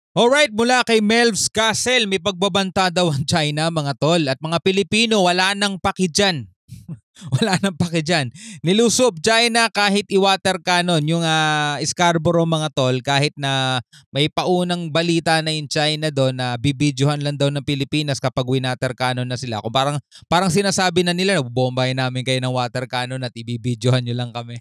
Alright, mula kay Melvs Castle, may pagbabanta daw ang China mga tol at mga Pilipino wala nang paki dyan. Wala nang paki dyan. Nilusob China kahit i-water cannon yung Scarborough mga tol kahit na may paunang balita na yung China doon na bibidyohan lang daw ng Pilipinas kapag winater cannon na sila. Kung parang sinasabi na nila, bombahin namin kayo ng water cannon at ibibidyohan nyo lang kami.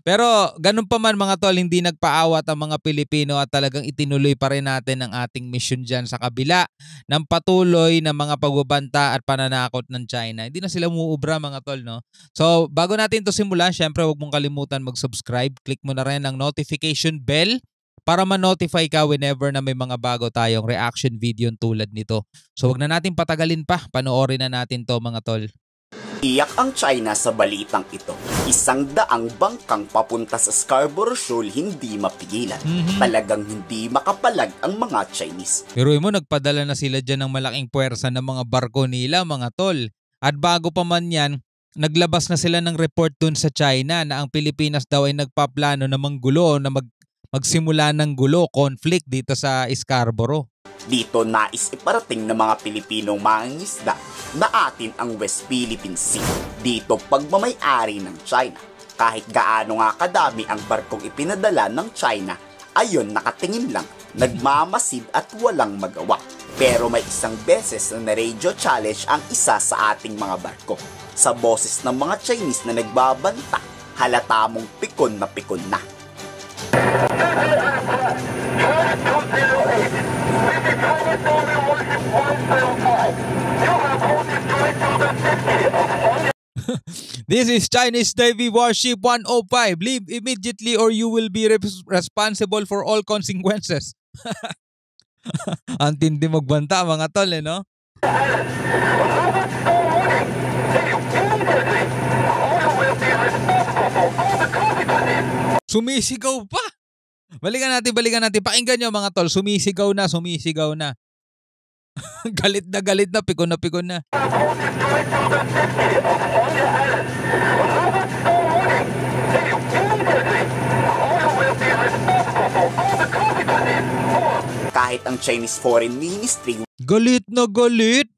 Pero ganun pa man mga tol, hindi nagpaawat ang mga Pilipino at talagang itinuloy pa rin natin ang ating mission dyan sa kabila ng patuloy na mga pagbabanta at pananakot ng China. Hindi na sila umuubra mga tol, no? So bago natin to simulan, syempre huwag mong kalimutan mag-subscribe. Click mo na rin ang notification bell para ma-notify ka whenever na may mga bago tayong reaction video tulad nito. So wag na natin patagalin pa, panoorin na natin to mga tol. Iyak ang China sa balitang ito. 100 bangkang papunta sa Scarborough Shoal hindi mapigilan. Talagang hindi makapalag ang mga Chinese. Pero mo, nagpadala na sila dyan ng malaking puwersa ng mga barko nila mga tol. At bago pa man yan, naglabas na sila ng report dun sa China na ang Pilipinas daw ay nagpaplano na manggulo, na magsimula ng gulo, conflict dito sa Scarborough. Dito nais iparating ng mga Pilipinong mangingisda na atin ang West Philippine Sea. Dito pagmamay-ari ng China. Kahit gaano nga kadami ang barkong ipinadala ng China, ayon nakatingin lang, nagmamasid at walang magawa. Pero may isang beses na radio challenge ang isa sa ating mga barko. Sa boses ng mga Chinese na nagbabanta, halata mong pikon na. This is Chinese Navy Warship 105. Leave immediately or you will be responsible for all consequences. Ang tindi magbanta mga tol, no? Sumisigaw pa. Balikan natin. Pakinggan nyo mga tol. Sumisigaw na. Galit na, pikon na. Kahit ang Chinese Foreign Ministry, galit na galit.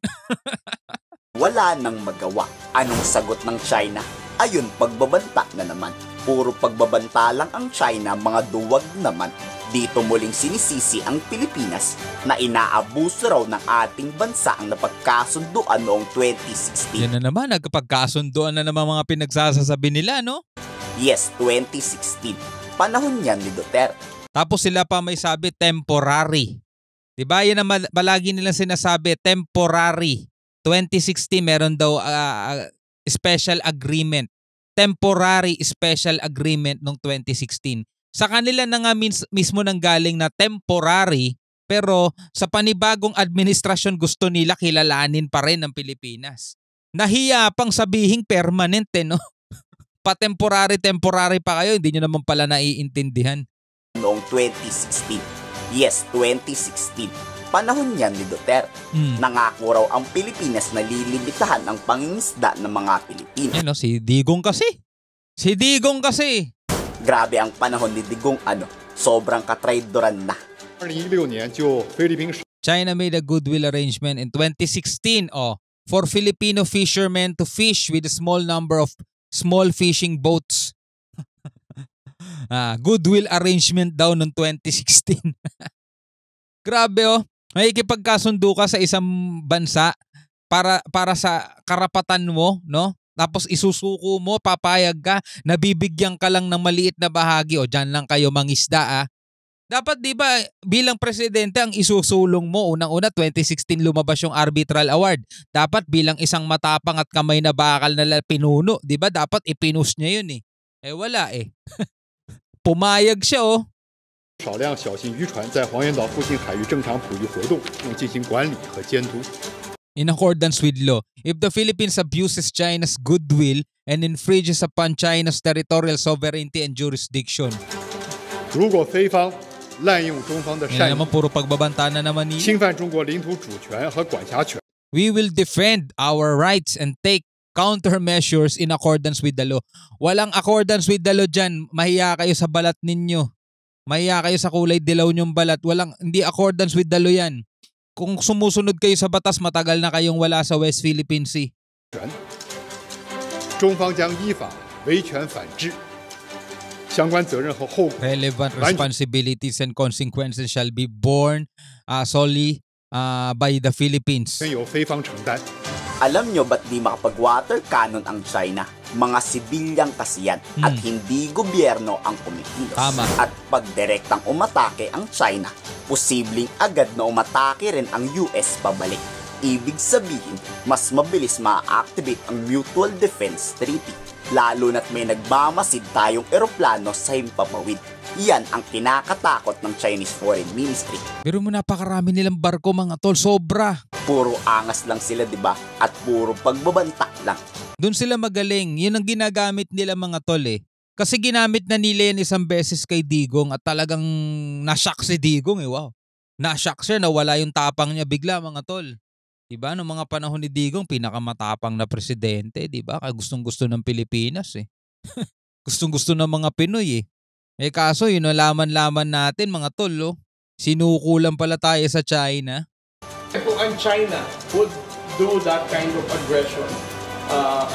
wala nang magawa. Anong sagot ng China? Ayun, pagbabanta na naman. Puro pagbabanta lang ang China, mga duwag naman. Dito muling sinisisi ang Pilipinas na inaabuso raw ng ating bansa ang napagkasunduan noong 2016. Yan na naman, nagkapagkasunduan na naman mga pinagsasasabi nila, no? Yes, 2016. Panahon yan ni Duterte. Tapos sila pa may sabi, temporary. Diba? Yan ang palagi nilang sinasabi, temporary. 2016, meron daw special agreement. Temporary special agreement noong 2016. Sa kanila na nga mismo nang galing na temporary, pero sa panibagong administrasyon gusto nila kilalanin pa rin ang Pilipinas. Nahiya pang sabihing permanent, no? Pa-temporary pa kayo, hindi nyo naman pala naiintindihan. Noong 2016. Yes, 2016. Panahon yan ni Duterte. Nangako raw ang Pilipinas na lilimitahan ang pangingisda ng mga Pilipino. Yan, no? Si Digong kasi. Grabe ang panahon ni Digong, sobrang katraidoran na. China made a goodwill arrangement in 2016 for Filipino fishermen to fish with a small number of small fishing boats. Goodwill arrangement daw noong 2016. Grabe makikipagkasundo ka sa isang bansa para sa karapatan mo, no? Tapos isusuko mo, papayag ka, nabibigyan ka lang ng maliit na bahagi dyan lang kayo mangisda. Dapat 'di ba bilang presidente ang isusulong mo, unang-una 2016 lumabas yung arbitral award. Dapat bilang isang matapang at kamay na bakal na pinuno, 'di ba? Dapat ipinus niya 'yun . Wala . Pumayag siya . 少量小型渔船在黄岩岛附近海域正常捕鱼活动，并进行管理和监督。 In accordance with law, if the Philippines abuses China's goodwill and infringes upon China's territorial sovereignty and jurisdiction. 如果非方滥用中方的善意， puro pagbabanta na naman niya. 侵犯中国领土主权和管辖权， We will defend our rights and take countermeasures in accordance with the law. Walang accordance with the law dyan. Mahiya kayo sa balat ninyo. Mahiya kayo sa kulay dilaw niyong balat. Hindi accordance with the law yan. Kung sumusunod kayo sa batas, matagal na kayong wala sa West Philippine Sea. 中方将依法维权反制，相关责任和后果 Relevant responsibilities and consequences shall be borne solely by the Philippines. 全由菲方承担。 Alam nyo ba't di makapag-water cannon ang China? Mga sibilyang kasi yan at hindi gobyerno ang kumikilos. Tama. At pag direktang umatake ang China, posibleng agad na umatake rin ang US pabalik. Ibig sabihin, mas mabilis ma-activate ang Mutual Defense Treaty. Lalo na't may nagmamasid tayong eroplano sa himpapawid. Yan ang kinakatakot ng Chinese Foreign Ministry. Pero mo napakarami nilang barko mga tol, sobra. Puro angas lang sila, di ba? At puro pagbabanta lang. Doon sila magaling. Yun ang ginagamit nila mga tol eh. Kasi ginamit na nila yan isang beses kay Digong at talagang nashock si Digong eh. Wow. Nashock siya, nawala yung tapang niya bigla mga tol. Diba? Noong mga panahon ni Digong, pinakamatapang na presidente. Diba? Kaya gustong-gusto ng Pilipinas eh. Gustong-gusto ng mga Pinoy eh. Eh kaso yun, nalaman-laman natin mga tol. Oh. Sinukulan pala tayo sa China. Kung ang China would do that kind of aggression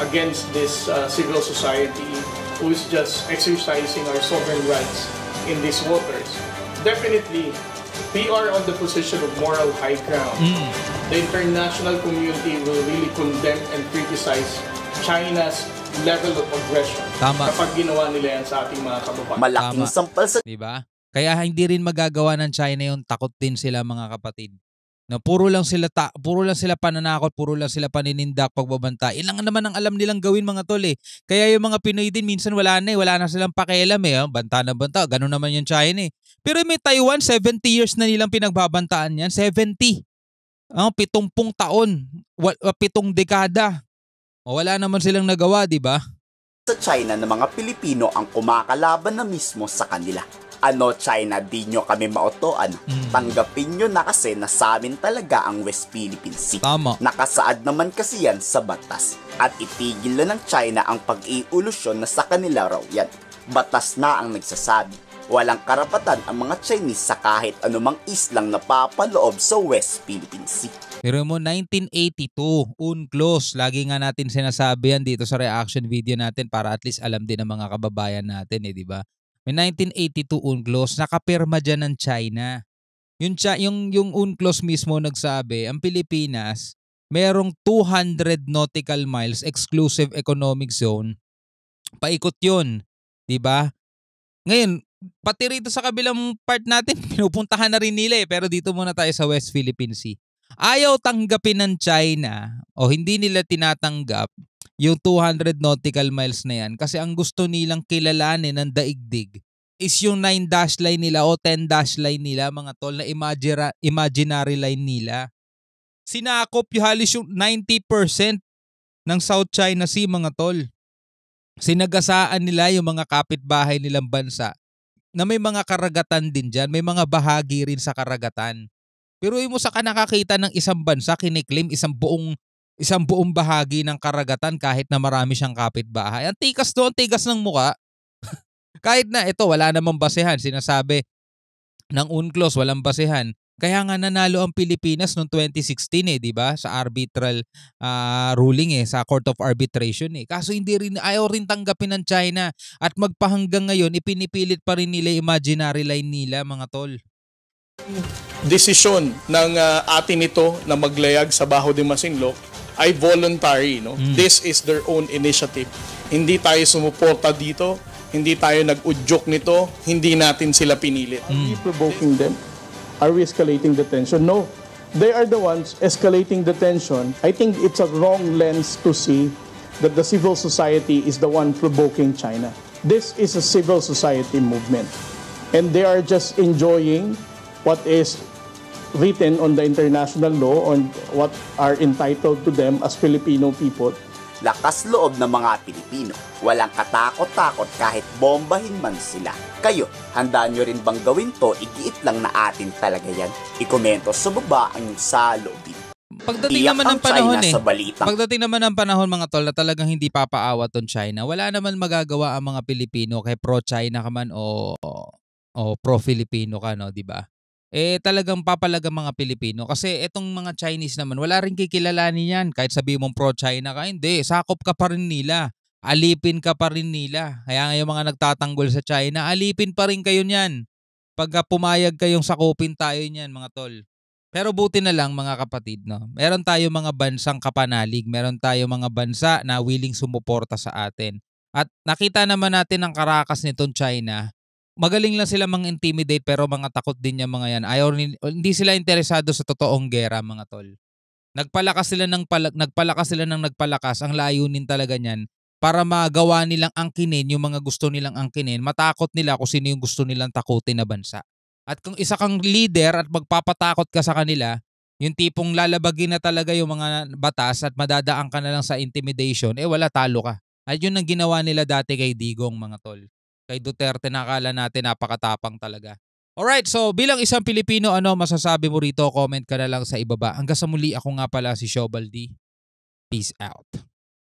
against this civil society who is just exercising our sovereign rights in these waters, definitely we are on the position of moral high ground. The international community will really condemn and criticize China's level of aggression. Tama. Kapag ginawa nila yan sa ating mga kababayan. Malaking Tama. sampal sa Diba? Kaya hindi rin magagawa ng China yung takot din sila mga kapatid. Na puro lang sila pananakot, puro lang sila paninindak, pagbabanta. Ilang naman ang alam nilang gawin mga tol eh. Kaya yung mga Pinoy din minsan wala na silang pakialam eh. Oh. Banta na banta, ganun naman yung China eh. Pero may Taiwan, 70 years na nilang pinagbabantaan yan. 70. 70 taon, 7 dekada. O, wala naman silang nagawa, di ba? sa China ng mga Pilipino ang kumakalaban na mismo sa kanila. Ano China, di nyo kami mautoan. Tanggapin nyo na kasi na sa amin talaga ang West Philippine Sea. Tama. Nakasaad naman kasi yan sa batas. At itigil na ng China ang pag-iulusyon na sa kanila raw yan. Batas na ang nagsasabi. Walang karapatan ang mga Chinese sa kahit anumang islang napapaloob sa West Philippine Sea. Pero mo 1982, UNCLOS. Lagi nga natin sinasabi yan dito sa reaction video natin para at least alam din ng mga kababayan natin di ba? May 1982 UNCLOS, nakapirma dyan ng China. Yung UNCLOS mismo nagsabi, ang Pilipinas, merong 200 nautical miles exclusive economic zone. Paikot yun, di ba? Ngayon, pati rito sa kabilang part natin, pinupuntahan na rin nila pero dito muna tayo sa West Philippine Sea. Ayaw tanggapin ng China o hindi nila tinatanggap yung 200 nautical miles na yan kasi ang gusto nilang kilalanin ng daigdig is yung 9 dash line nila o 10 dash line nila mga tol na imaginary line nila. Sinakop yung halos yung 90% ng South China Sea mga tol. Sinagasaan nila yung mga kapitbahay nilang bansa na may mga karagatan din dyan, may mga bahagi rin sa karagatan. Pero mo sa nakakita ng isang bansa, kiniklaim isang buong bahagi ng karagatan kahit na marami siyang kapitbahay. Ang tigas doon, tigas ng muka. Kahit na ito, wala namang basehan. Sinasabi ng UNCLOS, walang basehan. Kaya nga nanalo ang Pilipinas noong 2016 di ba? Sa arbitral ruling sa Court of Arbitration Kaso ayaw rin tanggapin ng China at magpahanggang ngayon ipinipilit pa rin nila imaginary line nila mga tol. Desisyon ng atin ito na maglayag sa Baho de Masinloc ay voluntary, no? This is their own initiative. Hindi tayo sumuporta dito, hindi tayo nag-udyok nito, hindi natin sila pinilit. Are we provoking them? Are we escalating the tension? No. They are the ones escalating the tension. I think it's a wrong lens to see that the civil society is the one provoking China. This is a civil society movement. And they are just enjoying what is written on the international law on what are entitled to them as Filipino people. Lakas loob ng mga Pilipino. Walang katakot-takot kahit bombahin man sila. Kayo, handa nyo rin bang gawin to? Igiit lang na atin talaga yan. I-komento sa baba ang saloobin. Pagdating naman ng panahon Pagdating naman ng panahon mga tol na talagang hindi papaawat tong China, wala naman magagawa ang mga Pilipino kay pro-China ka man o o pro-Filipino ka, no, 'di ba? Talagang papalaga mga Pilipino kasi etong mga Chinese naman wala ring kikilalanin 'yan kahit sabihin mong pro-China ka, hindi, sakop ka pa rin nila. Alipin ka pa rin nila. Kaya nga yung mga nagtatanggol sa China, alipin pa rin kayo niyan. Pagka pumayag kayong sakupin tayo niyan, mga tol. Pero buti na lang mga kapatid, no. Meron tayo mga bansang kapanalig, meron tayo mga bansa na willing sumuporta sa atin. At nakita naman natin ang karakas nitong China. Magaling lang sila mang-intimidate pero mga takot din yung mga yan. Hindi sila interesado sa totoong gera, mga tol. Nagpalakas sila ng nagpalakas. Ang layunin talaga niyan para magawa nilang angkinin yung mga gusto nilang angkinin. Matakot nila kung sino yung gusto nilang takutin na bansa. At kung isa kang leader at magpapatakot ka sa kanila, yung tipong lalabagin na talaga yung mga batas at madadaan ka na lang sa intimidation, wala, talo ka. At yun ang ginawa nila dati kay Digong, mga tol. Kay Duterte, nakala natin napakatapang talaga. Alright, so bilang isang Pilipino, ano masasabi mo rito? Comment ka na lang sa ibaba. Hanggang sa muli, ako nga pala si Shobaldi. Peace out.